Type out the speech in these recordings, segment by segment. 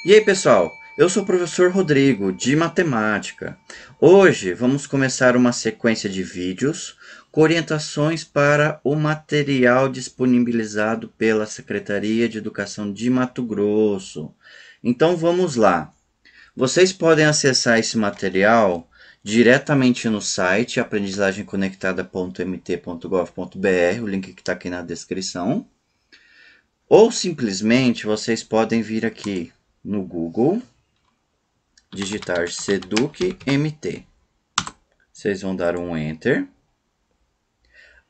E aí, pessoal? Eu sou o professor Rodrigo, de matemática. Hoje vamos começar uma sequência de vídeos com orientações para o material disponibilizado pela Secretaria de Educação de Mato Grosso. Então vamos lá. Vocês podem acessar esse material diretamente no site aprendizagemconectada.mt.gov.br, o link que está aqui na descrição. Ou simplesmente vocês podem vir aqui no Google, digitar SEDUC-MT. Vocês vão dar um Enter.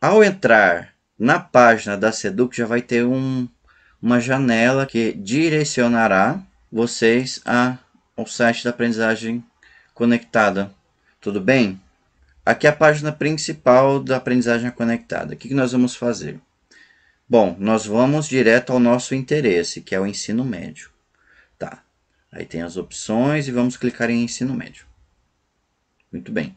Ao entrar na página da SEDUC, já vai ter uma janela que direcionará vocês ao site da aprendizagem conectada. Tudo bem? Aqui é a página principal da aprendizagem conectada. O que nós vamos fazer? Bom, nós vamos direto ao nosso interesse, que é o ensino médio. Tá. Aí tem as opções e vamos clicar em ensino médio. Muito bem.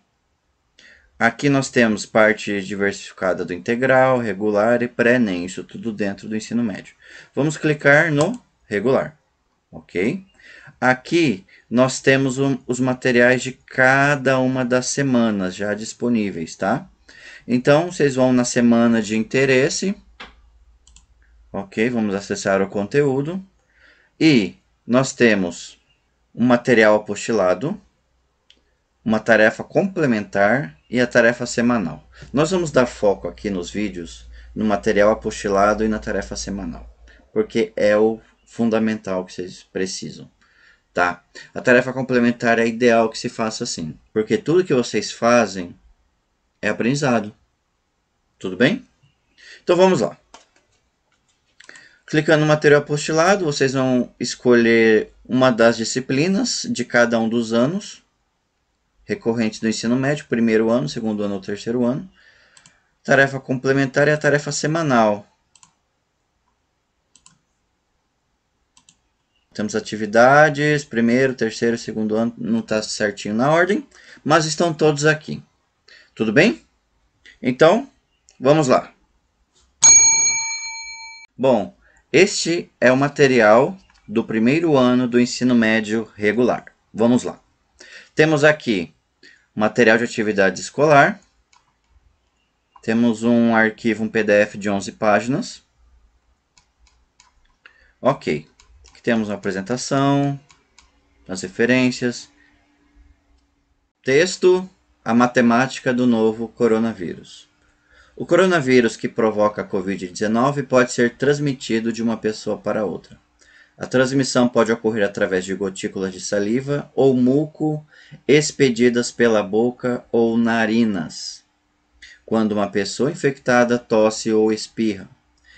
Aqui nós temos parte diversificada do integral, regular e pré-ENEM, isso tudo dentro do ensino médio. Vamos clicar no regular, ok? Aqui nós temos os materiais de cada uma das semanas já disponíveis, tá? Então, vocês vão na semana de interesse, ok? Vamos acessar o conteúdo e nós temos um material apostilado, uma tarefa complementar e a tarefa semanal. Nós vamos dar foco aqui nos vídeos no material apostilado e na tarefa semanal, porque é o fundamental que vocês precisam, tá? A tarefa complementar é ideal que se faça assim, porque tudo que vocês fazem é aprendizado. Tudo bem? Então vamos lá. Clicando no material apostilado, vocês vão escolher uma das disciplinas de cada um dos anos recorrentes do ensino médio, primeiro ano, segundo ano ou terceiro ano. Tarefa complementar é a tarefa semanal. Temos atividades, primeiro, terceiro, segundo ano, não está certinho na ordem, mas estão todos aqui. Tudo bem? Então, vamos lá. Bom, este é o material do primeiro ano do ensino médio regular. Vamos lá. Temos aqui material de atividade escolar. Temos um arquivo, um PDF de 11 páginas. Ok. Aqui temos uma apresentação, as referências, texto, a matemática do novo coronavírus. O coronavírus que provoca a Covid-19 pode ser transmitido de uma pessoa para outra. A transmissão pode ocorrer através de gotículas de saliva ou muco expedidas pela boca ou narinas, quando uma pessoa infectada tosse ou espirra.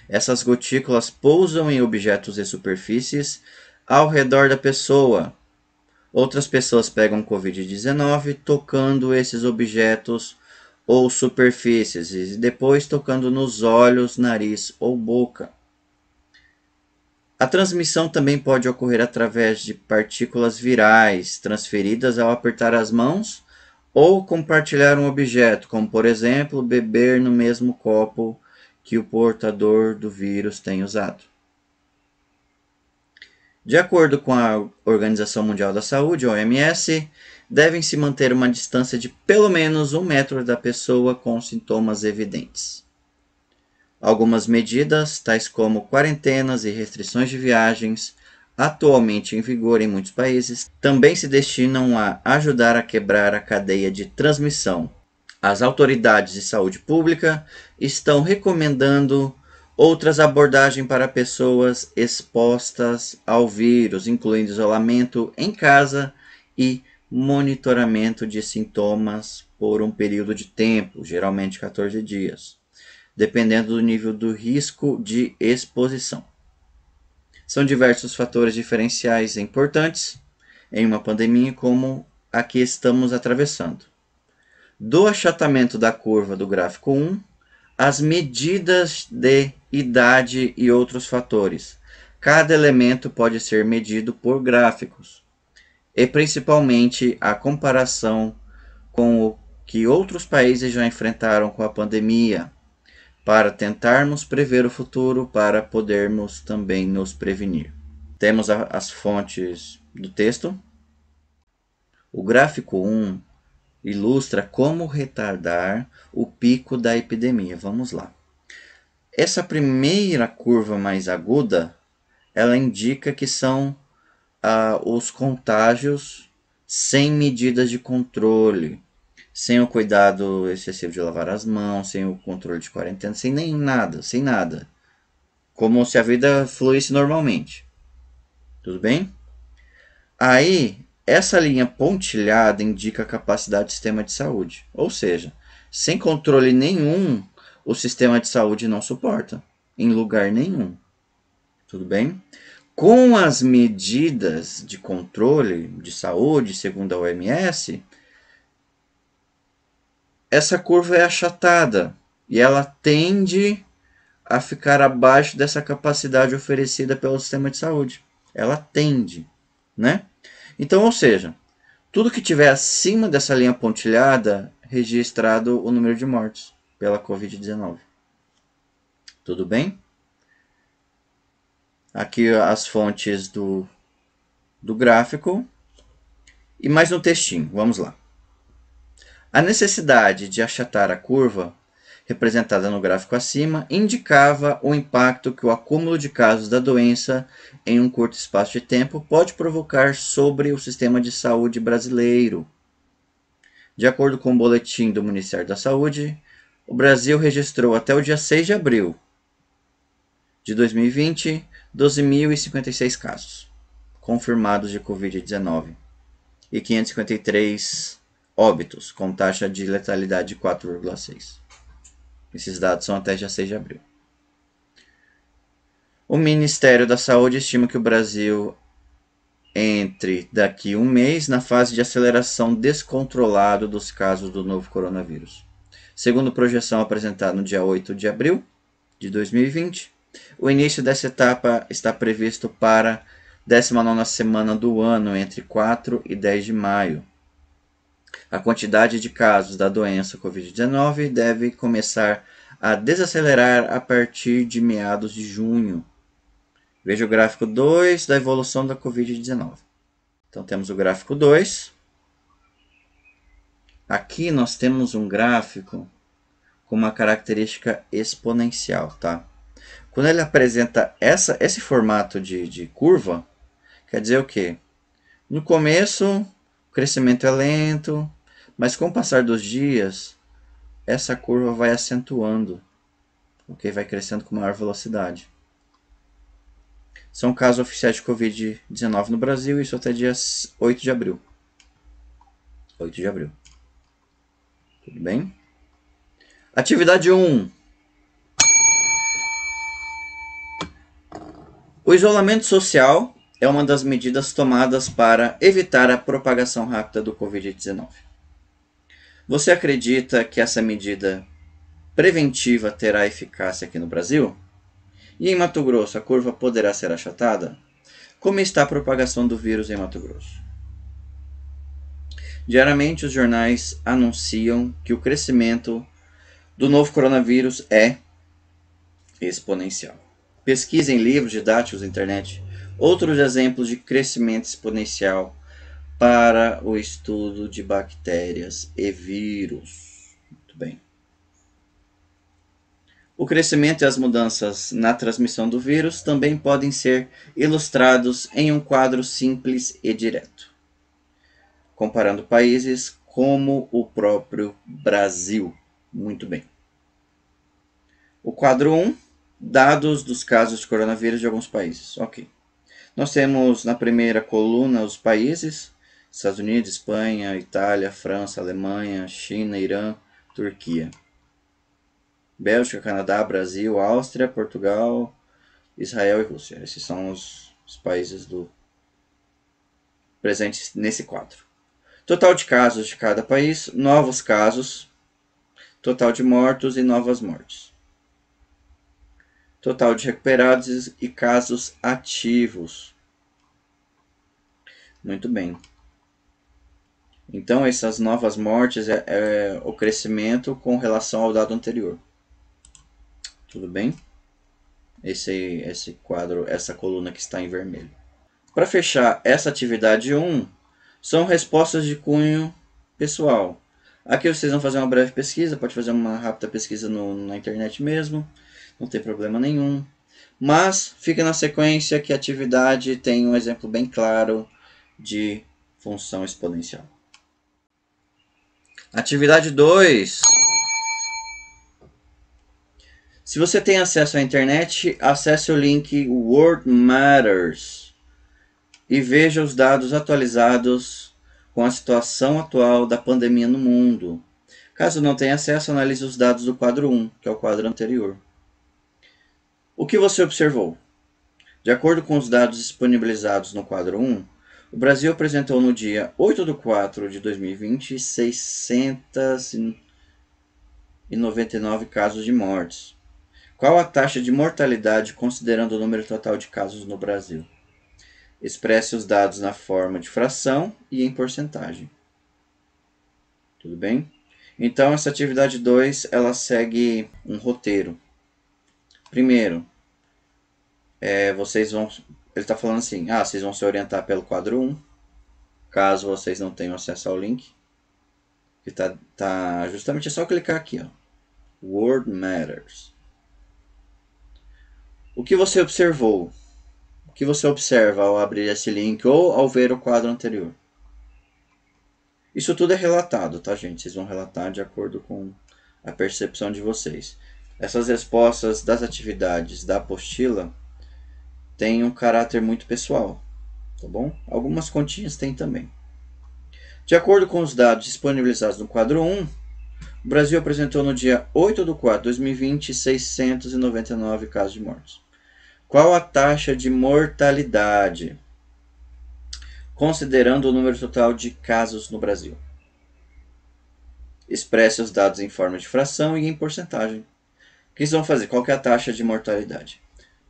Essas gotículas pousam em objetos e superfícies ao redor da pessoa. Outras pessoas pegam Covid-19 tocando esses objetos ou superfícies e depois tocando nos olhos, nariz ou boca. A transmissão também pode ocorrer através de partículas virais transferidas ao apertar as mãos ou compartilhar um objeto, como por exemplo, beber no mesmo copo que o portador do vírus tem usado. De acordo com a Organização Mundial da Saúde, OMS, devem-se manter uma distância de pelo menos 1 metro da pessoa com sintomas evidentes. Algumas medidas, tais como quarentenas e restrições de viagens, atualmente em vigor em muitos países, também se destinam a ajudar a quebrar a cadeia de transmissão. As autoridades de saúde pública estão recomendando outras abordagens para pessoas expostas ao vírus, incluindo isolamento em casa e monitoramento de sintomas por um período de tempo, geralmente 14 dias, dependendo do nível do risco de exposição. São diversos fatores diferenciais importantes em uma pandemia como a que estamos atravessando. Do achatamento da curva do gráfico 1, as medidas de idade e outros fatores. Cada elemento pode ser medido por gráficos, e principalmente a comparação com o que outros países já enfrentaram com a pandemia, para tentarmos prever o futuro, para podermos também nos prevenir. Temos as fontes do texto. O gráfico 1 ilustra como retardar o pico da epidemia. Vamos lá. Essa primeira curva mais aguda, ela indica que são os contágios sem medidas de controle, sem o cuidado excessivo de lavar as mãos, sem o controle de quarentena, sem nem nada, sem nada. Como se a vida fluísse normalmente. Tudo bem? Aí, essa linha pontilhada indica a capacidade do sistema de saúde. Ou seja, sem controle nenhum, o sistema de saúde não suporta. Em lugar nenhum. Tudo bem? Com as medidas de controle de saúde, segundo a OMS, essa curva é achatada e ela tende a ficar abaixo dessa capacidade oferecida pelo sistema de saúde. Ela tende, né? Então, ou seja, tudo que tiver acima dessa linha pontilhada, registrado o número de mortes pela Covid-19. Tudo bem? Aqui as fontes do gráfico. E mais um textinho, vamos lá. A necessidade de achatar a curva, representada no gráfico acima, indicava o impacto que o acúmulo de casos da doença em um curto espaço de tempo pode provocar sobre o sistema de saúde brasileiro. De acordo com o boletim do Ministério da Saúde, o Brasil registrou até o dia 6 de abril de 2020 12.056 casos confirmados de Covid-19 e 553 óbitos, com taxa de letalidade de 4,6. Esses dados são até dia 6 de abril. O Ministério da Saúde estima que o Brasil entre daqui a um mês na fase de aceleração descontrolada dos casos do novo coronavírus. Segundo projeção apresentada no dia 8 de abril de 2020, o início dessa etapa está previsto para 19ª semana do ano, entre 4 e 10 de maio. A quantidade de casos da doença Covid-19 deve começar a desacelerar a partir de meados de junho. Veja o gráfico 2 da evolução da Covid-19. Então temos o gráfico 2. Aqui nós temos um gráfico com uma característica exponencial, tá? Quando ele apresenta esse formato de curva, quer dizer o quê? No começo, o crescimento é lento, mas com o passar dos dias, essa curva vai acentuando, ok? Vai crescendo com maior velocidade. São casos oficiais de Covid-19 no Brasil, isso até dia 8 de abril. 8 de abril. Tudo bem? Atividade 1. O isolamento social é uma das medidas tomadas para evitar a propagação rápida do Covid-19. Você acredita que essa medida preventiva terá eficácia aqui no Brasil? E em Mato Grosso, a curva poderá ser achatada? Como está a propagação do vírus em Mato Grosso? Diariamente, os jornais anunciam que o crescimento do novo coronavírus é exponencial. Pesquise em livros didáticos da internet outros exemplos de crescimento exponencial para o estudo de bactérias e vírus. Muito bem. O crescimento e as mudanças na transmissão do vírus também podem ser ilustrados em um quadro simples e direto, comparando países como o próprio Brasil. Muito bem. O quadro 1, dados dos casos de coronavírus de alguns países. Ok. Nós temos na primeira coluna os países: Estados Unidos, Espanha, Itália, França, Alemanha, China, Irã, Turquia. Bélgica, Canadá, Brasil, Áustria, Portugal, Israel e Rússia. Esses são os países presentes nesse quadro. Total de casos de cada país, novos casos, total de mortos e novas mortes. Total de recuperados e casos ativos. Muito bem. Então, essas novas mortes é o crescimento com relação ao dado anterior. Tudo bem? Esse quadro, essa coluna que está em vermelho. Para fechar essa atividade 1, são respostas de cunho pessoal. Aqui vocês vão fazer uma breve pesquisa, pode fazer uma rápida pesquisa na internet mesmo, não tem problema nenhum. Mas fica na sequência que a atividade tem um exemplo bem claro de função exponencial. Atividade 2. Se você tem acesso à internet, acesse o link World Matters e veja os dados atualizados com a situação atual da pandemia no mundo. Caso não tenha acesso, analise os dados do quadro 1, que é o quadro anterior. O que você observou? De acordo com os dados disponibilizados no quadro 1, o Brasil apresentou no dia 8 de 4 de 2020 699 casos de mortes. Qual a taxa de mortalidade considerando o número total de casos no Brasil? Expresse os dados na forma de fração e em porcentagem. Tudo bem? Então, essa atividade 2, ela segue um roteiro. Primeiro, vocês vão... Ele está falando assim, vocês vão se orientar pelo quadro 1, caso vocês não tenham acesso ao link. Que tá justamente, é só clicar aqui, ó. World Matters. O que você observou? O que você observa ao abrir esse link ou ao ver o quadro anterior? Isso tudo é relatado, tá, gente? Vocês vão relatar de acordo com a percepção de vocês. Essas respostas das atividades da apostila têm um caráter muito pessoal, tá bom? Algumas continhas têm também. De acordo com os dados disponibilizados no quadro 1, o Brasil apresentou no dia 8 de 4 de 2020 699 casos de mortes. Qual a taxa de mortalidade, considerando o número total de casos no Brasil? Expresse os dados em forma de fração e em porcentagem. O que vocês vão fazer? Qual que é a taxa de mortalidade?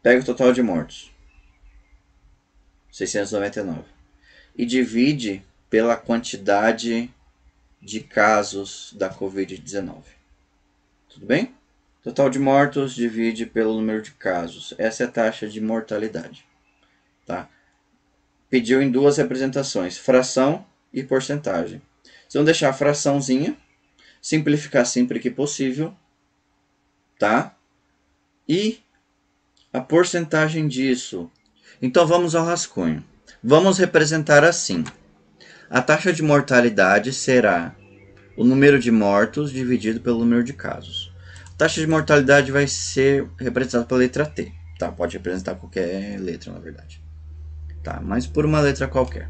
Pega o total de mortos, 699, e divide pela quantidade de casos da Covid-19. Tudo bem? Total de mortos divide pelo número de casos. Essa é a taxa de mortalidade. Tá? Pediu em duas representações, fração e porcentagem. Vocês vão deixar a fraçãozinha, simplificar sempre que possível, tá? E a porcentagem disso. Então vamos ao rascunho. Vamos representar assim. A taxa de mortalidade será o número de mortos dividido pelo número de casos. A taxa de mortalidade vai ser representada pela letra T. Tá? Pode representar qualquer letra, na verdade. Tá? Mas por uma letra qualquer.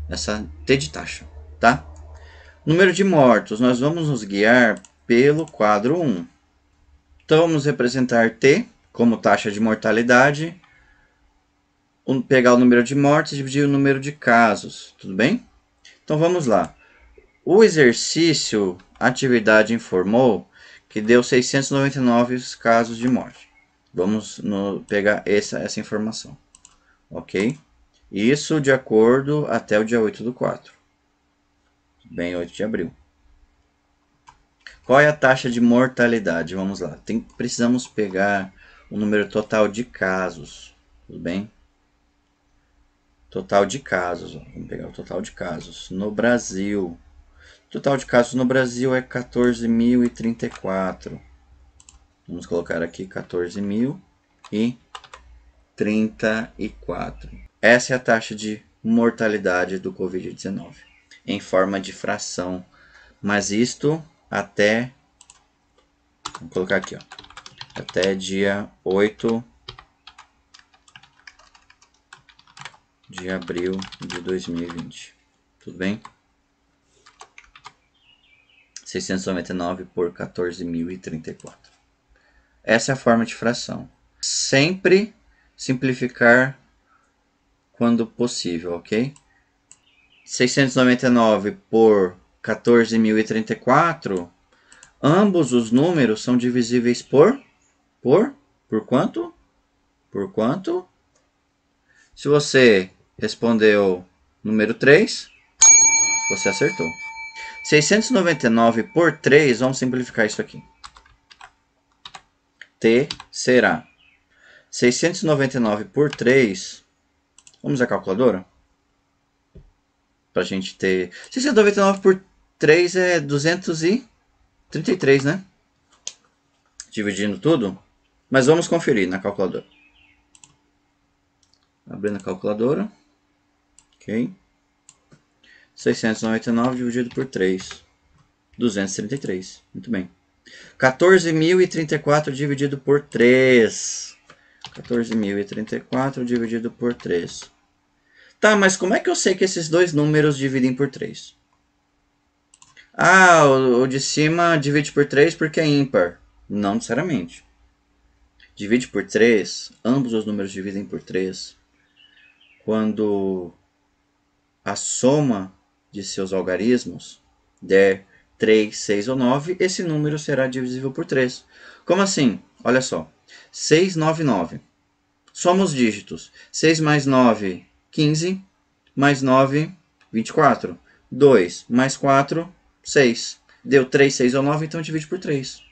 Essa T de taxa. Tá? Número de mortos. Nós vamos nos guiar pelo quadro 1. Então vamos representar T como taxa de mortalidade. Pegar o número de mortes e dividir o número de casos. Tudo bem? Então vamos lá. O exercício, a atividade informou que deu 699 casos de morte. Vamos pegar essa informação. Ok? Isso de acordo até o dia 8 do 4. Bem, 8 de abril. Qual é a taxa de mortalidade? Vamos lá. Precisamos pegar o número total de casos. Tudo bem? Total de casos. Vamos pegar o total de casos no Brasil. O total de casos no Brasil é 14.034. Vamos colocar aqui 14.034. Essa é a taxa de mortalidade do Covid-19 em forma de fração. Mas isto até, vamos colocar aqui, ó, até dia 8 de abril de 2020. Tudo bem? 699 por 14.034. Essa é a forma de fração. Sempre simplificar quando possível, ok? 699 por 14.034, ambos os números são divisíveis por quanto? Por quanto? Se você respondeu número 3, você acertou. 699 por 3, vamos simplificar isso aqui. T será 699 por 3, Vamos usar a calculadora? Para a gente ter... 699 por 3 é 233, né? Dividindo tudo. Mas vamos conferir na calculadora. Abrindo a calculadora. Ok. 699 dividido por 3. 233. Muito bem. 14.034 dividido por 3. 14.034 dividido por 3. Tá, mas como é que eu sei que esses dois números dividem por 3? Ah, o de cima divide por 3 porque é ímpar. Não necessariamente. Divide por 3, ambos os números dividem por 3 quando a soma de seus algarismos der 3, 6 ou 9, esse número será divisível por 3. Como assim? Olha só. 699. Soma os dígitos. 6 mais 9, 15. Mais 9, 24. 2 mais 4, 6. Deu 3, 6 ou 9, então divide por 3.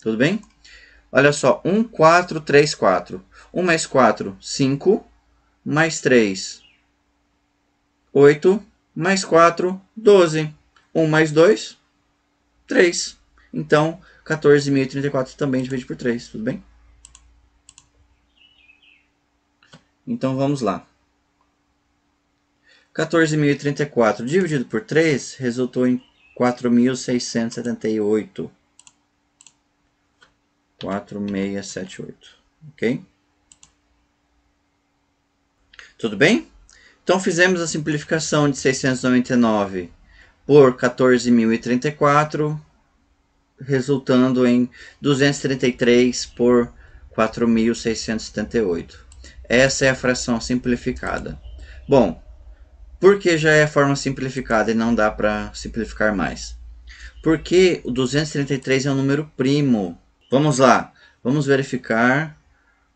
Tudo bem? Olha só. 1, 4, 3, 4. 1 mais 4, 5. Mais 3, 8. Mais 4, 12. 1 mais 2, 3. Então, 14.034 também divide por 3. Tudo bem? Então, vamos lá. 14.034 dividido por 3 resultou em 4.678. 4678. Ok? Tudo bem? Então, fizemos a simplificação de 699 por 14.034, resultando em 233 por 4.678. Essa é a fração simplificada. Bom, por que já é a forma simplificada e não dá para simplificar mais? Porque o 233 é um número primo. Vamos lá, vamos verificar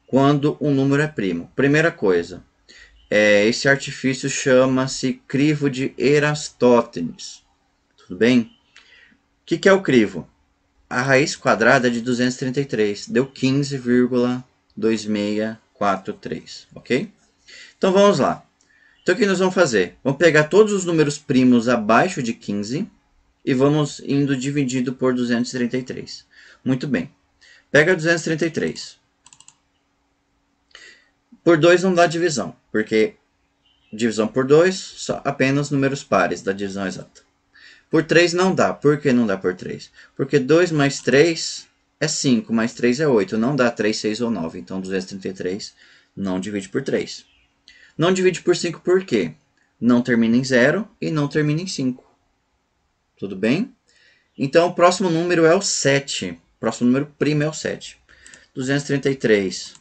quando um número é primo. Primeira coisa, esse artifício chama-se crivo de Eratóstenes. Tudo bem? O que é o crivo? A raiz quadrada de 233 deu 15,2643, ok? Então vamos lá. Então o que nós vamos fazer? Vamos pegar todos os números primos abaixo de 15 e vamos indo dividido por 233. Muito bem. Pega 233. Por 2 não dá divisão, porque divisão por 2 só apenas números pares da divisão exata. Por 3 não dá. Por que não dá por 3? Porque 2 mais 3 é 5, mais 3 é 8. Não dá 3, 6 ou 9. Então 233 não divide por 3. Não divide por 5 por quê? Não termina em 0 e não termina em 5. Tudo bem? Então o próximo número é o 7. O próximo número primo é o 7. 233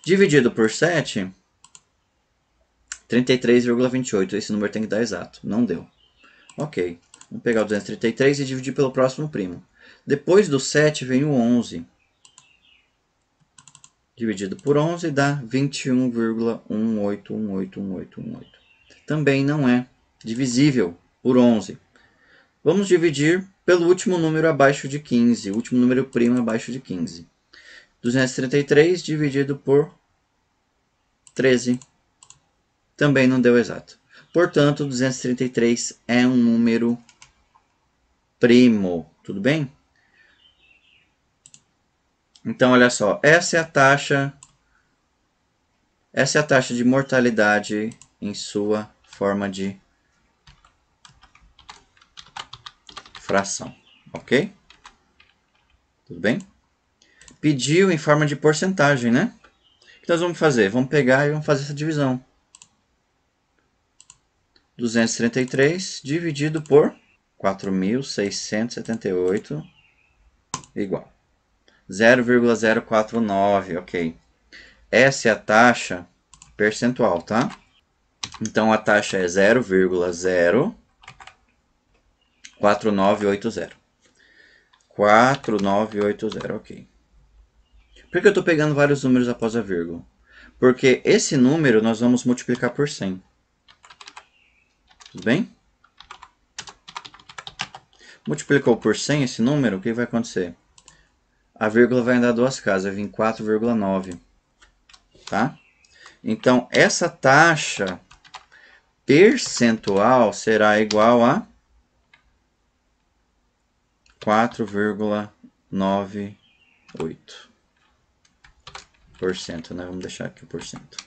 dividido por 7, 33,28. Esse número tem que dar exato. Não deu. Ok. Vamos pegar o 233 e dividir pelo próximo primo. Depois do 7 vem o 11. Dividido por 11 dá 21,18181818. Também não é divisível por 11. Vamos dividir pelo último número abaixo de 15. O último número primo abaixo de 15. 233 dividido por 13. Também não deu exato. Portanto, 233 é um número primo. Tudo bem? Então, olha só. Essa é a taxa de mortalidade em sua forma de fração. Ok? Tudo bem? Pediu em forma de porcentagem, né? O que nós vamos fazer? Vamos pegar e vamos fazer essa divisão. 233 dividido por 4.678 igual 0,049, ok. Essa é a taxa percentual, tá? Então a taxa é 0,04980. 4980, ok. Por que eu estou pegando vários números após a vírgula? Porque esse número nós vamos multiplicar por 100. Tudo bem? Multiplicou por 100 esse número, o que vai acontecer? A vírgula vai andar duas casas, vai vir 4,9. Tá? Então, essa taxa percentual será igual a 4,98%, né? Vamos deixar aqui o porcento.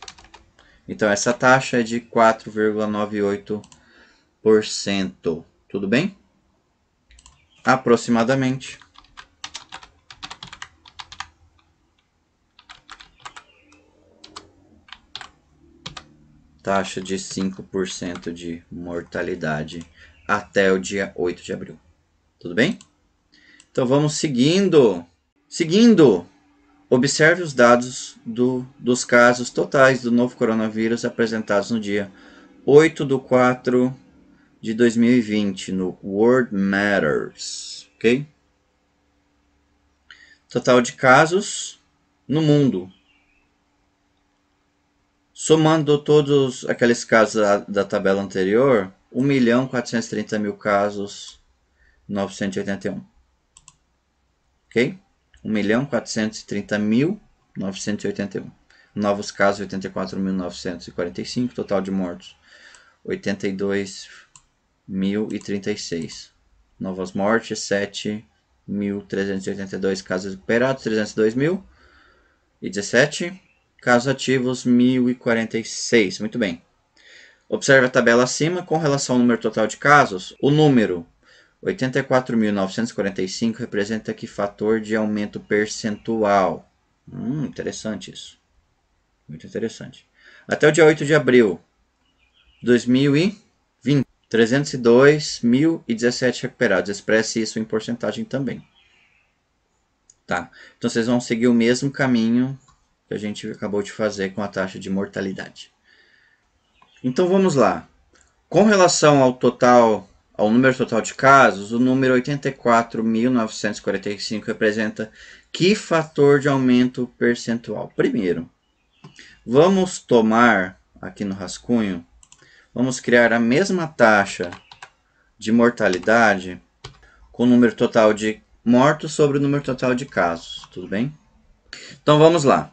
Então, essa taxa é de 4,98%. Tudo bem? Aproximadamente. Taxa de 5% de mortalidade até o dia 8 de abril. Tudo bem? Então vamos seguindo. Seguindo, observe os dados dos casos totais do novo coronavírus apresentados no dia 8/4 de 2020 no World Matters. Ok? Total de casos no mundo. Somando todos aqueles casos da tabela anterior, 1.430.000 casos, 981. Ok? 1.430.981. Novos casos, 84.945. Total de mortos, 82.036. Novas mortes, 7.382. Casos recuperados, 302.017. Casos ativos, 1.046. Muito bem. Observe a tabela acima com relação ao número total de casos. O número 84.945 representa que fator de aumento percentual? Interessante isso. Muito interessante. Até o dia 8 de abril de 2020, 302.017 recuperados. Expresse isso em porcentagem também. Tá? Então vocês vão seguir o mesmo caminho que a gente acabou de fazer com a taxa de mortalidade. Então vamos lá. Com relação ao número total de casos, o número 84.945 representa que fator de aumento percentual? Primeiro, vamos tomar aqui no rascunho, vamos criar a mesma taxa de mortalidade com o número total de mortos sobre o número total de casos, tudo bem? Então vamos lá.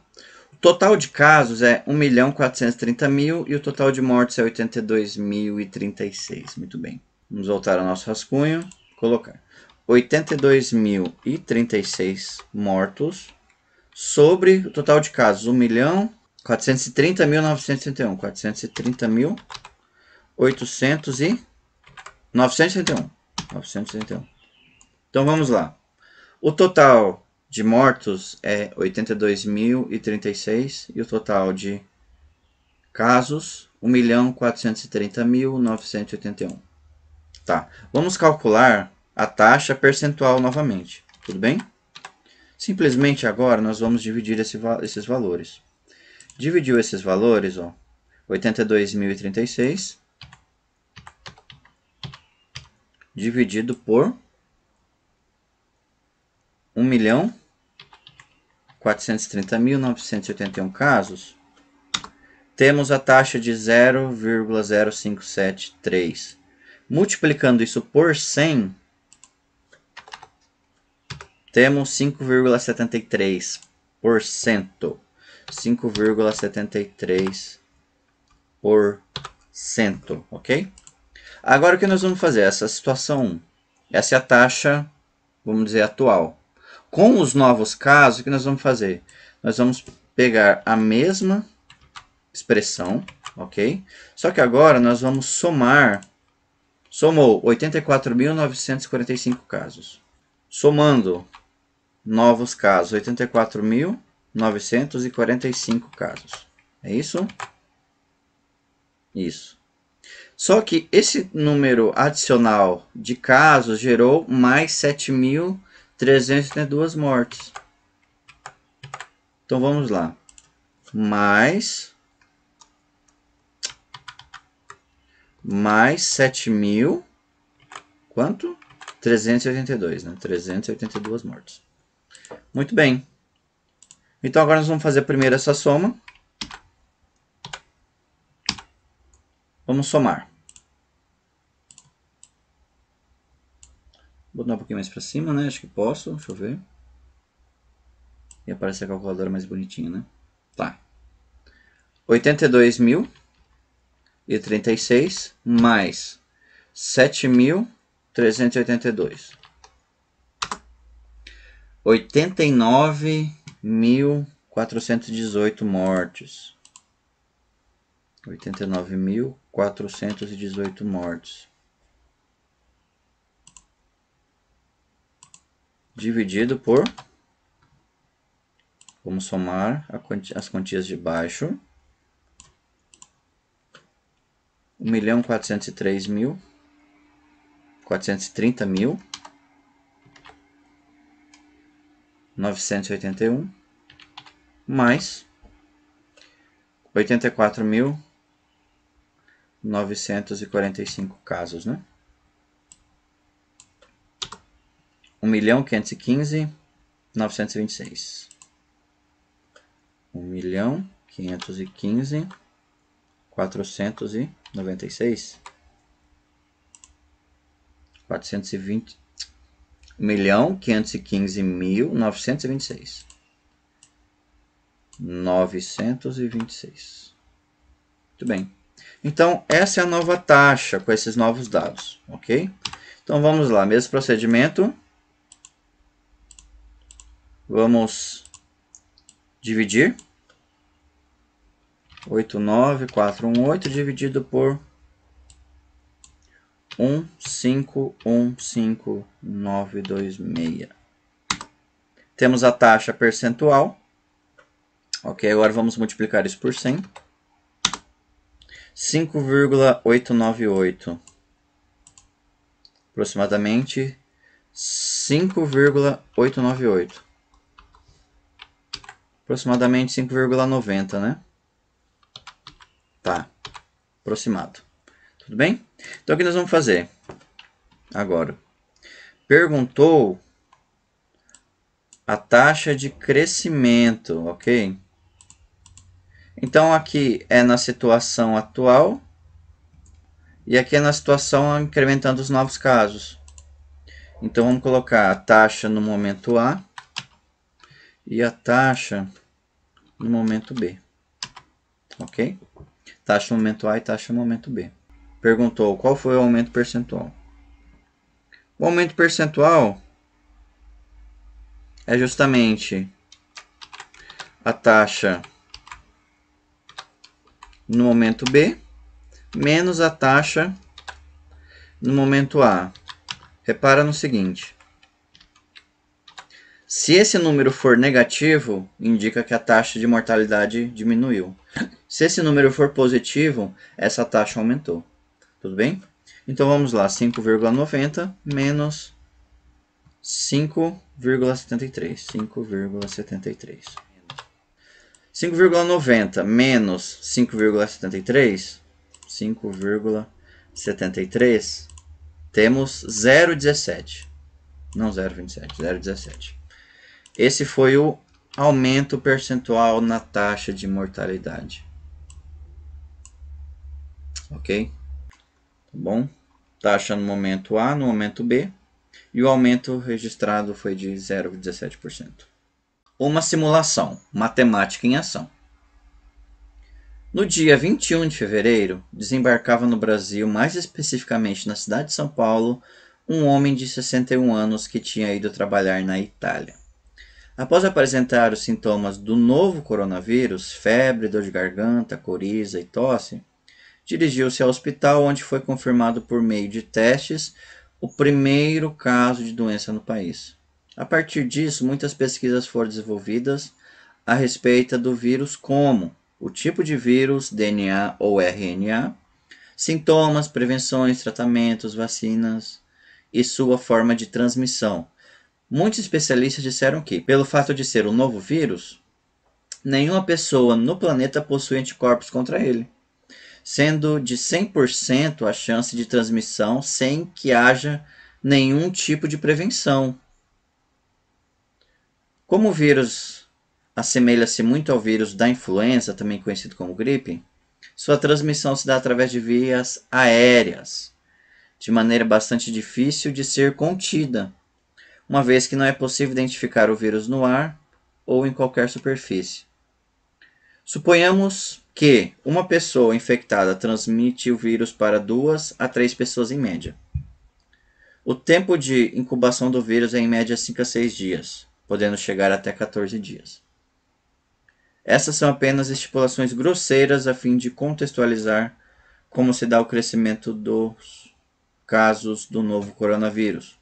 O total de casos é 1.430.000 e o total de mortos é 82.036. Muito bem. Vamos voltar ao nosso rascunho. Colocar 82.036 mortos sobre o total de casos 1.430.961. 961. Então vamos lá. O total de mortos é 82.036 e o total de casos 1.430.981. Tá. Vamos calcular a taxa percentual novamente. Tudo bem? Simplesmente agora nós vamos dividir esses valores. Dividiu esses valores, ó, 82.036 dividido por 1.430.981 casos, temos a taxa de 0,0573. Multiplicando isso por 100, temos 5,73%. 5,73%, ok? Agora o que nós vamos fazer? Essa situação 1. Essa é a taxa, vamos dizer, atual. Com os novos casos, o que nós vamos fazer? Nós vamos pegar a mesma expressão, ok? Só que agora nós vamos somar. Somou 84.945 casos. Somando novos casos, 84.945 casos. É isso? Isso. Só que esse número adicional de casos gerou mais 7.332 mortes. Então vamos lá. Mais 7.000. Quanto? 382, né? 382 mortes. Muito bem. Então agora nós vamos fazer primeiro essa soma. Vamos somar. Vou botar um pouquinho mais para cima, né? Acho que posso. Deixa eu ver. E aparece a calculadora mais bonitinha, né? Tá. 82.036 mais 7.382. 89.418 mortes. 89.418 mortes. Dividido por... Vamos somar as quantias de baixo. 1.430.981 mais 84.945 casos, né? 1.515.926. 1.515.496. 420. 1.515.926. 926. Muito bem. Então, essa é a nova taxa com esses novos dados, ok? Então, vamos lá. Mesmo procedimento. Vamos dividir. 89418 dividido por 1515926. Temos a taxa percentual. Ok, agora vamos multiplicar isso por 100. 5,898. Aproximadamente 5,898. Aproximadamente 5,90, né? Tá, aproximado. Tudo bem? Então, o que nós vamos fazer agora? Perguntou a taxa de crescimento, ok? Então, aqui é na situação atual e aqui é na situação incrementando os novos casos. Então, vamos colocar a taxa no momento A e a taxa no momento B, ok? Taxa no momento A e taxa no momento B. Perguntou qual foi o aumento percentual. O aumento percentual é justamente a taxa no momento B menos a taxa no momento A. Repara no seguinte. Se esse número for negativo, indica que a taxa de mortalidade diminuiu. Se esse número for positivo, essa taxa aumentou. Tudo bem? Então vamos lá, 5,90 menos 5,73. 5,73. 5,90 menos 5,73. 5,73. Temos 0,17. Não 0,27, 0,17. Esse foi o aumento percentual na taxa de mortalidade. Ok? Tá bom? Taxa no momento A, no momento B. E o aumento registrado foi de 0,17%. Uma simulação, matemática em ação. No dia 21 de fevereiro, desembarcava no Brasil, mais especificamente na cidade de São Paulo, um homem de 61 anos que tinha ido trabalhar na Itália. Após apresentar os sintomas do novo coronavírus, febre, dor de garganta, coriza e tosse, dirigiu-se ao hospital onde foi confirmado por meio de testes o primeiro caso de doença no país. A partir disso, muitas pesquisas foram desenvolvidas a respeito do vírus, como o tipo de vírus, DNA ou RNA, sintomas, prevenções, tratamentos, vacinas e sua forma de transmissão. Muitos especialistas disseram que, pelo fato de ser um novo vírus, nenhuma pessoa no planeta possui anticorpos contra ele, sendo de 100% a chance de transmissão sem que haja nenhum tipo de prevenção. Como o vírus assemelha-se muito ao vírus da influenza, também conhecido como gripe, sua transmissão se dá através de vias aéreas, de maneira bastante difícil de ser contida, uma vez que não é possível identificar o vírus no ar ou em qualquer superfície. Suponhamos que uma pessoa infectada transmite o vírus para 2 a 3 pessoas em média. O tempo de incubação do vírus é em média 5 a 6 dias, podendo chegar até 14 dias. Essas são apenas estipulações grosseiras a fim de contextualizar como se dá o crescimento dos casos do novo coronavírus.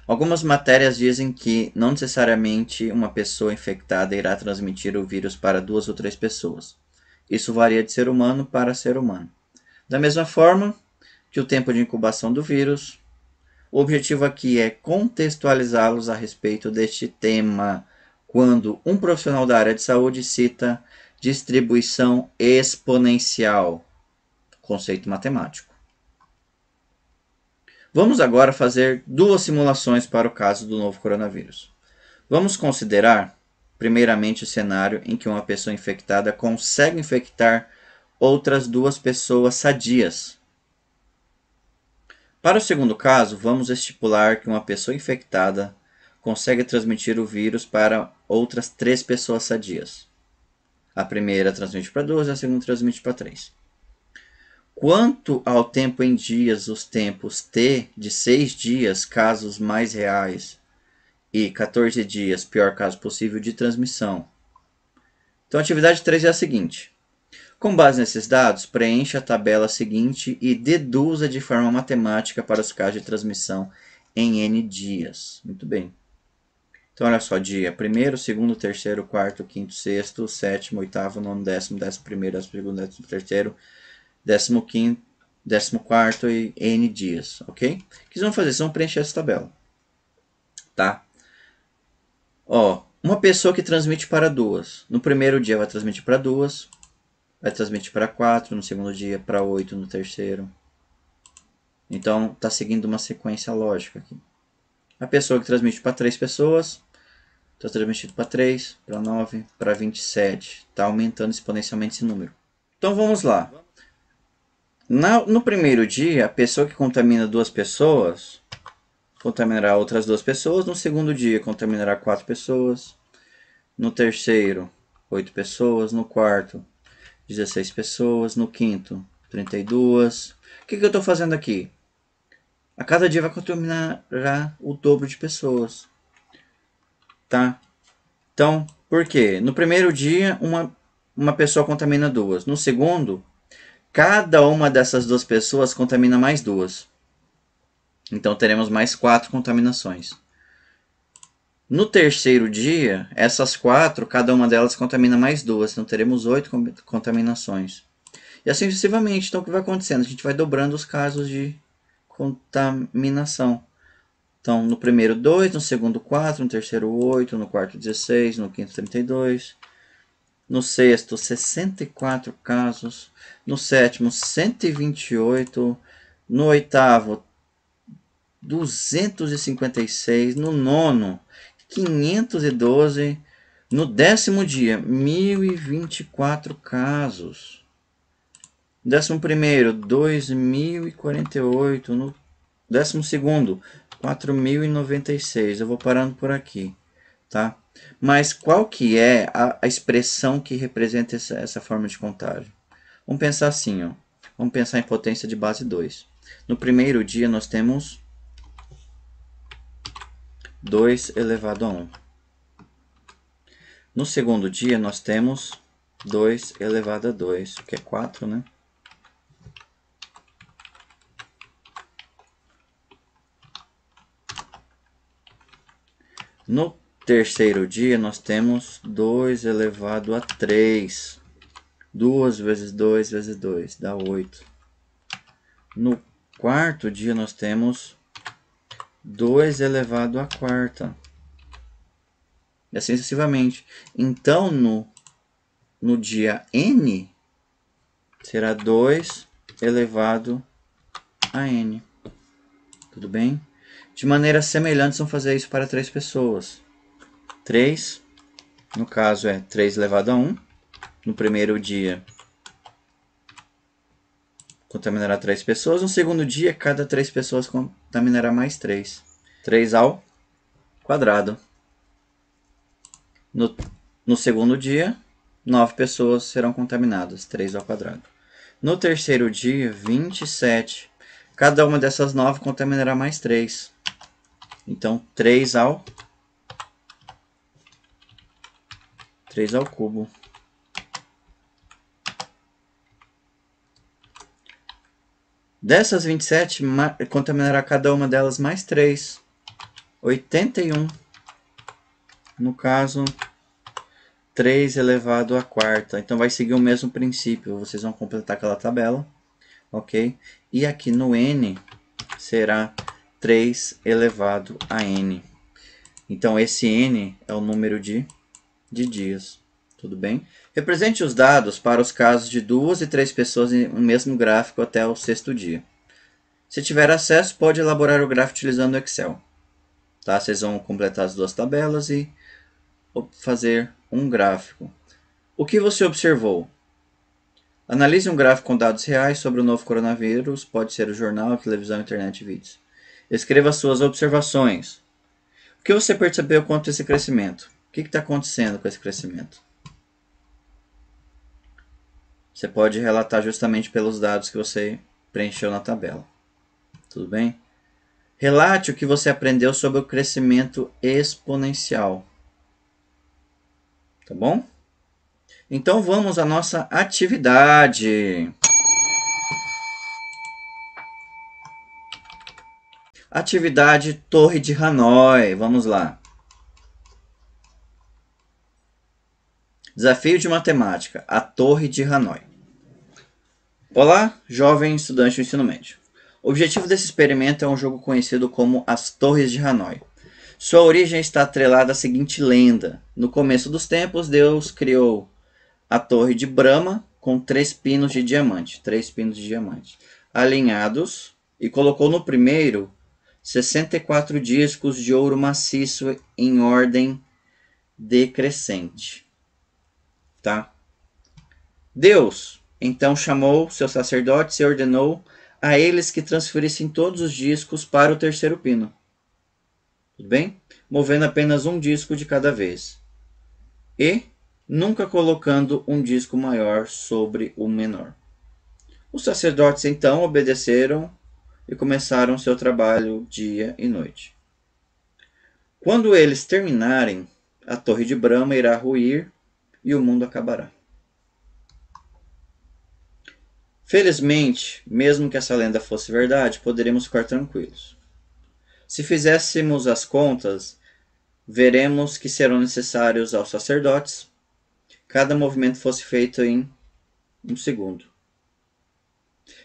Algumas matérias dizem que não necessariamente uma pessoa infectada irá transmitir o vírus para 2 ou 3 pessoas. Isso varia de ser humano para ser humano. Da mesma forma que o tempo de incubação do vírus, o objetivo aqui é contextualizá-los a respeito deste tema, quando um profissional da área de saúde cita distribuição exponencial, conceito matemático. Vamos agora fazer 2 simulações para o caso do novo coronavírus. Vamos considerar, primeiramente, o cenário em que uma pessoa infectada consegue infectar outras 2 pessoas sadias. Para o segundo caso, vamos estipular que uma pessoa infectada consegue transmitir o vírus para outras 3 pessoas sadias. A primeira transmite para 2 e a segunda transmite para 3. Quanto ao tempo em dias, os tempos T de 6 dias, casos mais reais, e 14 dias, pior caso possível, de transmissão. Então, a atividade 3 é a seguinte. Com base nesses dados, preencha a tabela seguinte e deduza de forma matemática para os casos de transmissão em N dias. Muito bem. Então, olha só, dia 1º, 2º, 3º, 4º, 5º, 6º, 7º, 8º, 9º, 10º, 11º, 12º, 13º, 15º, 14º e N dias, ok? O que vocês vão fazer? Vocês vão preencher essa tabela, tá? Ó, uma pessoa que transmite para 2. No primeiro dia vai transmitir para 2, vai transmitir para 4, no segundo dia para 8, no terceiro. Então, está seguindo uma sequência lógica aqui. A pessoa que transmite para 3 pessoas, está transmitindo para 3, para 9, para 27. Está aumentando exponencialmente esse número. Então, vamos lá. No primeiro dia, a pessoa que contamina 2 pessoas contaminará outras 2 pessoas. No segundo dia, contaminará 4 pessoas. No terceiro, 8 pessoas. No quarto, 16 pessoas. No quinto, 32. O que eu estou fazendo aqui? A cada dia vai contaminar o dobro de pessoas. Tá? Então, por quê? No primeiro dia, uma pessoa contamina 2. No segundo, cada uma dessas 2 pessoas contamina mais 2. Então, teremos mais 4 contaminações. No terceiro dia, essas 4, cada uma delas contamina mais 2. Então, teremos 8 contaminações. E assim sucessivamente. Então, o que vai acontecendo? A gente vai dobrando os casos de contaminação. Então, no primeiro 2, no segundo 4, no terceiro 8, no quarto 16, no quinto 32, no sexto 64 casos, no sétimo 128, no oitavo 256, no nono 512, no 10º dia 1024 casos, no 11º 2048, no 12º 4.096. Eu vou parando por aqui, tá? Mas qual que é a expressão que representa essa forma de contagem? Vamos pensar assim, ó. Vamos pensar em potência de base 2. No primeiro dia nós temos 2 elevado a 1. No segundo dia nós temos 2 elevado a 2, que é 4, né? No terceiro dia, nós temos 2 elevado a 3. 2 vezes 2 vezes 2 dá 8. No quarto dia, nós temos 2 elevado a quarta. E assim sucessivamente. Então, no dia N, será 2 elevado a N. Tudo bem? De maneira semelhante, vamos fazer isso para 3 pessoas. 3, no caso é 3 elevado a 1. No primeiro dia, contaminará 3 pessoas. No segundo dia, cada 3 pessoas contaminará mais 3. 3 ao quadrado. No segundo dia, 9 pessoas serão contaminadas, 3 ao quadrado. No terceiro dia, 27. Cada uma dessas 9 contaminará mais 3. Então, 3 ao cubo. Dessas 27, contaminará cada uma delas mais 3. 81. No caso, 3 elevado à quarta. Então, vai seguir o mesmo princípio. Vocês vão completar aquela tabela. Ok? E aqui no n será 3 elevado a n. Então, esse n é o número de dias. Tudo bem? Represente os dados para os casos de 2 e 3 pessoas em um mesmo gráfico até o 6º dia. Se tiver acesso, pode elaborar o gráfico utilizando o Excel. Tá? Vocês vão completar as 2 tabelas e fazer um gráfico. O que você observou? Analise um gráfico com dados reais sobre o novo coronavírus, pode ser o jornal, televisão, internet e vídeos. Escreva suas observações. O que você percebeu quanto a esse crescimento? O que está acontecendo com esse crescimento? Você pode relatar justamente pelos dados que você preencheu na tabela. Tudo bem? Relate o que você aprendeu sobre o crescimento exponencial. Tá bom? Então vamos à nossa atividade. Atividade Torre de Hanoi. Vamos lá. Desafio de matemática. A Torre de Hanoi. Olá, jovem estudante do ensino médio. O objetivo desse experimento é um jogo conhecido como as Torres de Hanoi. Sua origem está atrelada à seguinte lenda. No começo dos tempos, Deus criou a Torre de Brahma com 3 pinos de diamante, alinhados, e colocou no primeiro 64 discos de ouro maciço em ordem decrescente. Tá? Deus então chamou seus sacerdotes e ordenou a eles que transferissem todos os discos para o terceiro pino. Tudo bem? Movendo apenas um disco de cada vez. E nunca colocando um disco maior sobre o menor. Os sacerdotes então obedeceram e começaram seu trabalho dia e noite. Quando eles terminarem, a Torre de Brahma irá ruir e o mundo acabará. Felizmente, mesmo que essa lenda fosse verdade, poderíamos ficar tranquilos. Se fizéssemos as contas, veremos que serão necessários aos sacerdotes cada movimento fosse feito em 1 segundo.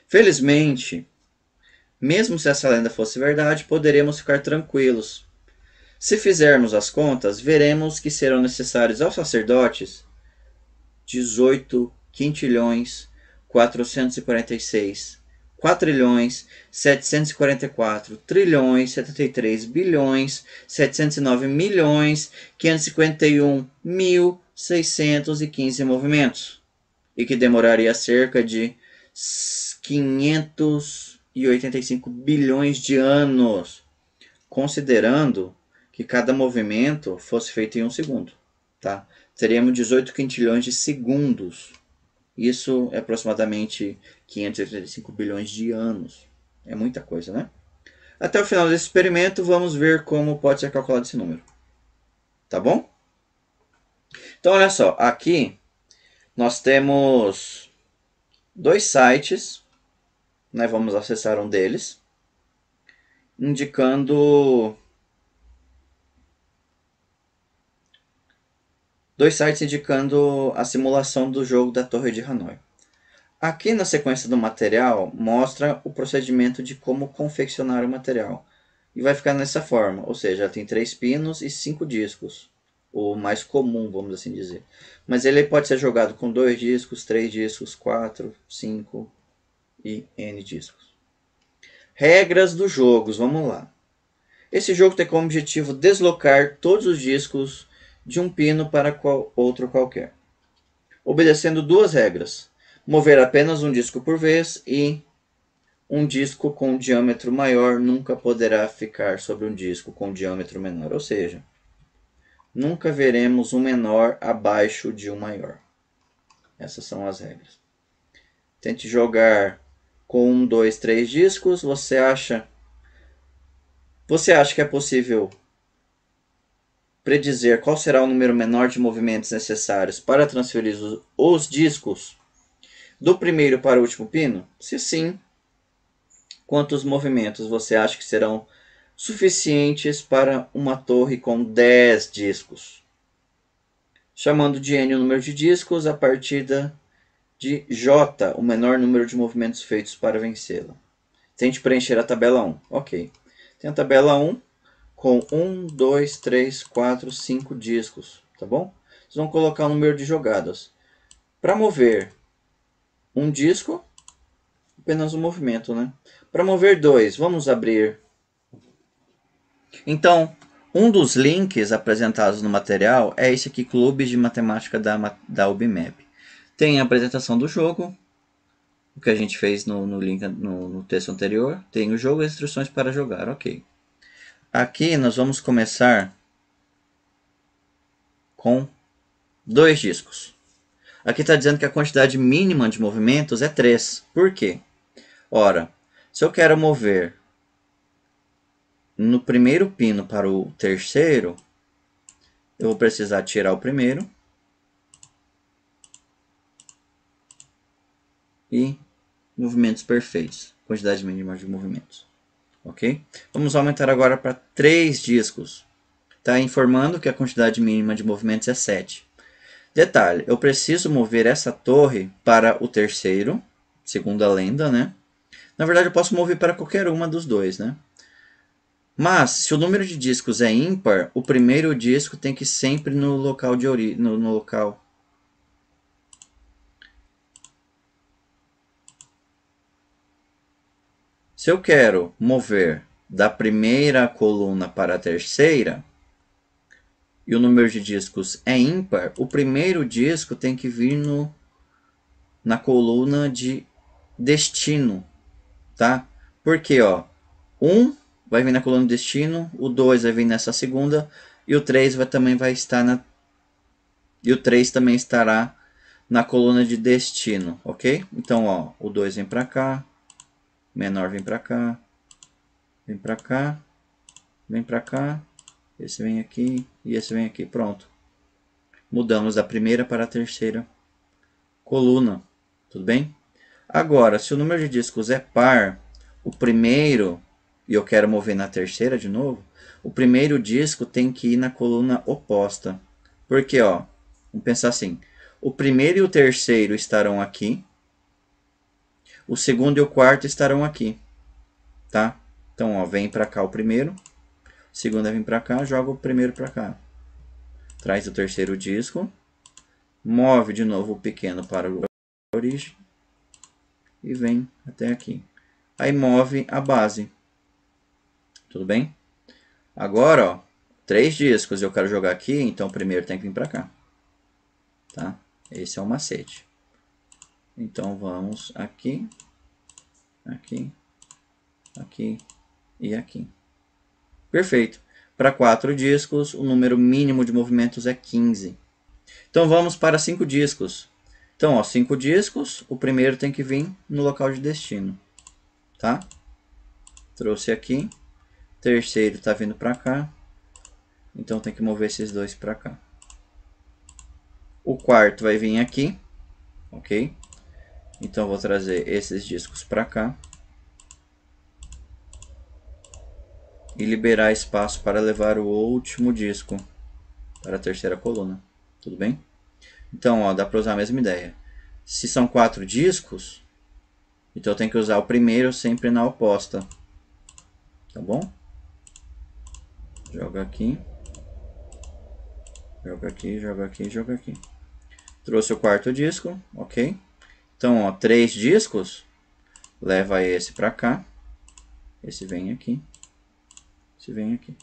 Felizmente, mesmo se essa lenda fosse verdade, poderemos ficar tranquilos. Se fizermos as contas, veremos que serão necessários aos sacerdotes 18 quintilhões 446 quatrilhões 744 trilhões 73 bilhões 709 milhões 551.615 movimentos, e que demoraria cerca de 585 bilhões de anos, considerando que cada movimento fosse feito em 1 segundo. Tá? Teríamos 18 quintilhões de segundos. Isso é aproximadamente 585 bilhões de anos. É muita coisa, né? Até o final desse experimento, vamos ver como pode ser calculado esse número. Tá bom? Então, olha só. Aqui, nós temos 2 sites. Né? Vamos acessar um deles. Indicando... 2 sites indicando a simulação do jogo da Torre de Hanoi. Aqui na sequência do material, mostra o procedimento de como confeccionar o material. E vai ficar nessa forma, ou seja, tem 3 pinos e 5 discos. O mais comum, vamos assim dizer. Mas ele pode ser jogado com 2 discos, 3 discos, 4, 5 e N discos. Regras dos jogos, vamos lá. Esse jogo tem como objetivo deslocar todos os discos de um pino para outro qualquer, obedecendo 2 regras: mover apenas um disco por vez e um disco com diâmetro maior nunca poderá ficar sobre um disco com diâmetro menor, ou seja, nunca veremos um menor abaixo de um maior. Essas são as regras. Tente jogar com 1, 2, 3 discos. Você acha que é possível predizer qual será o número menor de movimentos necessários para transferir os discos do primeiro para o último pino? Se sim, quantos movimentos você acha que serão suficientes para uma torre com 10 discos? Chamando de N o número de discos, a partida de J, o menor número de movimentos feitos para vencê-la. Tente preencher a tabela 1. Ok. Tem a tabela 1 com 1, 2, 3, 4, 5 discos, tá bom? Vocês vão colocar o número de jogadas. Para mover um disco, apenas um movimento, né? Para mover 2, vamos abrir. Então, um dos links apresentados no material é esse aqui, Clube de Matemática da UBMAP. Tem a apresentação do jogo, o que a gente fez no link, no texto anterior. Tem o jogo e as instruções para jogar, ok. Aqui nós vamos começar com 2 discos. Aqui está dizendo que a quantidade mínima de movimentos é 3. Por quê? Ora, se eu quero mover no primeiro pino para o terceiro, eu vou precisar tirar o primeiro e movimentos perfeitos, quantidade mínima de movimentos. Ok? Vamos aumentar agora para 3 discos. Está informando que a quantidade mínima de movimentos é 7. Detalhe, eu preciso mover essa torre para o terceiro, segundo a lenda, né? Na verdade, eu posso mover para qualquer uma dos dois, né? Mas, se o número de discos é ímpar, o primeiro disco tem que ir sempre no local de origem, no local. Se eu quero mover da primeira coluna para a terceira, e o número de discos é ímpar, o primeiro disco tem que vir na coluna de destino, tá? Porque, ó, 1 vai vir na coluna destino, o 2 vai vir nessa segunda, e o 3 também vai estar e o 3 também estará na coluna de destino, ok? Então, ó, o 2 vem para cá, menor vem para cá, vem para cá, vem para cá, esse vem aqui e esse vem aqui, pronto. Mudamos da primeira para a terceira coluna, tudo bem? Agora, se o número de discos é par, o primeiro, e eu quero mover na terceira de novo, o primeiro disco tem que ir na coluna oposta. Porque, ó, vamos pensar assim, o primeiro e o terceiro estarão aqui, o segundo e o quarto estarão aqui, tá? Então, ó, vem para cá o primeiro, o segundo vem para cá, joga o primeiro para cá. Traz o terceiro disco, move de novo o pequeno para a origem e vem até aqui. Aí move a base. Tudo bem? Agora, ó, 3 discos eu quero jogar aqui, então o primeiro tem que vir para cá. Tá? Esse é o macete. Então vamos aqui, aqui, aqui e aqui. Perfeito. Para 4 discos, o número mínimo de movimentos é 15. Então vamos para 5 discos. Então, ó, 5 discos, o primeiro tem que vir no local de destino. Tá? Trouxe aqui. Terceiro está vindo para cá. Então tem que mover esses dois para cá. O quarto vai vir aqui. Ok? Então eu vou trazer esses discos para cá. E liberar espaço para levar o último disco para a terceira coluna. Tudo bem? Então, ó, dá para usar a mesma ideia. Se são 4 discos, então eu tenho que usar o primeiro sempre na oposta. Tá bom? Joga aqui. Joga aqui, joga aqui, joga aqui. Trouxe o quarto disco, ok? Então, ó, 3 discos. Leva esse para cá. Esse vem aqui. Esse vem aqui.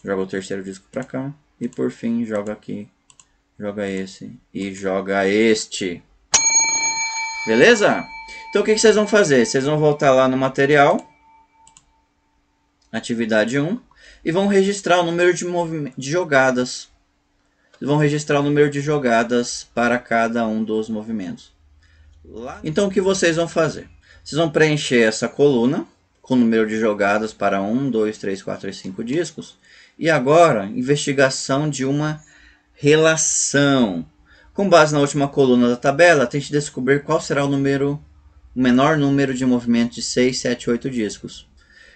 Joga o terceiro disco para cá. E por fim, joga aqui. Joga esse. E joga este. Beleza? Então, o que vocês vão fazer? Vocês vão voltar lá no material. Atividade 1. E vão registrar o número de jogadas. vão registrar o número de jogadas para cada um dos movimentos. Então o que vocês vão fazer? Vocês vão preencher essa coluna com o número de jogadas para 1, 2, 3, 4 e 5 discos. E agora, investigação de uma relação. Com base na última coluna da tabela, tente descobrir qual será o menor número de movimentos de 6, 7, 8 discos.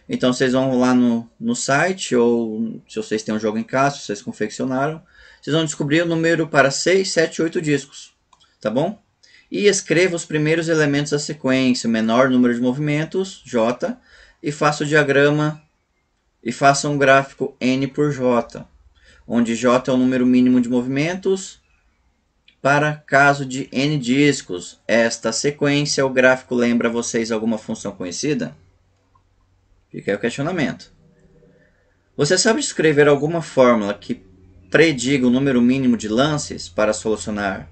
Então vocês vão lá no site, ou se vocês têm um jogo em casa, se vocês confeccionaram, vocês vão descobrir o número para 6, 7, 8 discos, tá bom? E escreva os primeiros elementos da sequência, o menor número de movimentos, J, e faça o diagrama, e faça um gráfico N por J, onde J é o número mínimo de movimentos para caso de N discos. Esta sequência, o gráfico lembra vocês alguma função conhecida? Fica aí o questionamento. Você sabe escrever alguma fórmula que prediga o número mínimo de lances para solucionar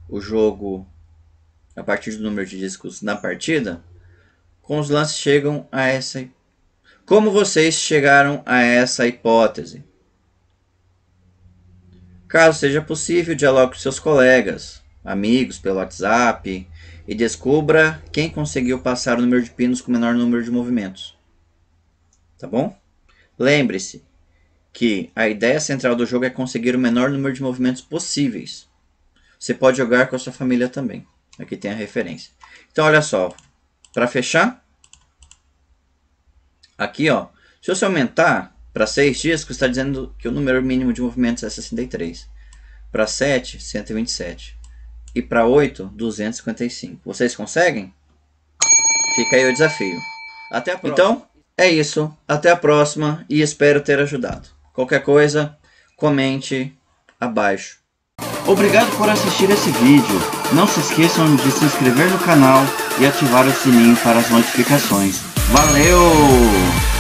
o jogo a partir do número de discos na partida? Com os lances chegam a essa. Como vocês chegaram a essa hipótese? Caso seja possível, dialogue com seus colegas, amigos pelo WhatsApp e descubra quem conseguiu passar o número de pinos com o menor número de movimentos. Tá bom? Lembre-se que a ideia central do jogo é conseguir o menor número de movimentos possíveis. Você pode jogar com a sua família também. Aqui tem a referência. Então, olha só. Para fechar, aqui, ó, se você aumentar para 6 discos, está dizendo que o número mínimo de movimentos é 63. Para 7, 127. E para 8, 255. Vocês conseguem? Fica aí o desafio. Até a próxima. Então, é isso. Até a próxima e espero ter ajudado. Qualquer coisa, comente abaixo. Obrigado por assistir esse vídeo. Não se esqueçam de se inscrever no canal e ativar o sininho para as notificações. Valeu!